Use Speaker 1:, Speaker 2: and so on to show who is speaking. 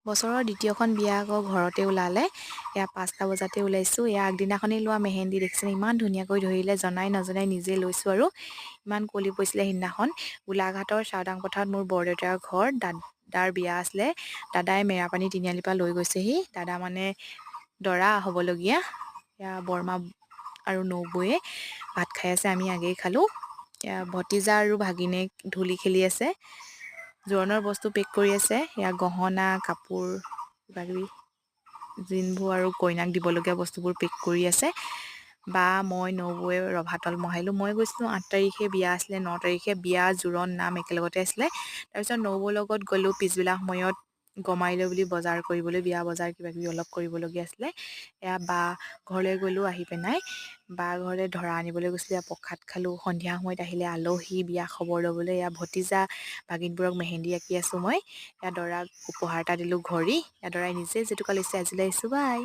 Speaker 1: বছৰৰ দ্বিতীয়খন বিয়া আকৌ ঘৰতে ওলালে। এয়া 5টা বজাতে ওলাইছোঁ। এয়া আগদিনাখনেই লোৱা মেহেন্দি দেখিছেনে ইমান ধুনীয়াকৈ ধৰিলে, জনাই নজনাই নিজে লৈছোঁ আৰু ইমান কুঁৱলী পৰিছিলে সিদিনাখন। গোলাঘাটৰ চাওদাং পথাৰত মোৰ বৰদেউতাৰ ঘৰ, দাদাৰ বিয়া আছিলে। দাদাই মেৰাপানী তিনিআলিৰ পৰা লৈ গৈছেহি। দাদা মানে দৰা হ'বলগীয়া। এয়া বৰমা আৰু নবৌয়ে ভাত খাই আছে, আমি আগেই খালোঁ। এয়া ভতিজা আৰু ভাগিনীয়েক ধূলি খেলি আছে। জোৰোণৰ বস্তু পেক কৰি আছে। এয়া গহনা কাপোৰ কিবাকিবি যোনবোৰ আৰু কইনাক দিবলগীয়া বস্তুবোৰ পেক কৰি আছে। বা মই নবৌয়ে ৰভাতল মহাৰিলোঁ। মই গৈছিলোঁ 8 তাৰিখে বিয়া আছিলে, 9 তাৰিখে বিয়া জোৰোণ নাম একেলগতে আছিলে। তাৰপিছত নবৌৰ লগত গ'লোঁ পিছবেলা সময়ত গমাইলৈ বুলি বজাৰ কৰিবলৈ, বিয়া বজাৰ কিবাকিবি অলপ কৰিবলগীয়া আছিলে। এয়া বা ঘৰলৈ গ'লোঁ, আহি পেনাই বা ঘৰলৈ ধৰা আনিবলৈ গৈছিলোঁ। এয়া প্ৰসাদ খালোঁ। সন্ধিয়া সময়ত আহিলে আলহী বিয়া খবৰ ল'বলৈ। এয়া ভতিজা ভাগিনবোৰক মেহেন্দি আঁকি আছোঁ মই। এয়া দৰাক উপহাৰ এটা দিলোঁ ঘড়ী। এয়া দৰাই নিজে জেতুকা লৈছে। আজিলৈ আহিছোঁ, বাই।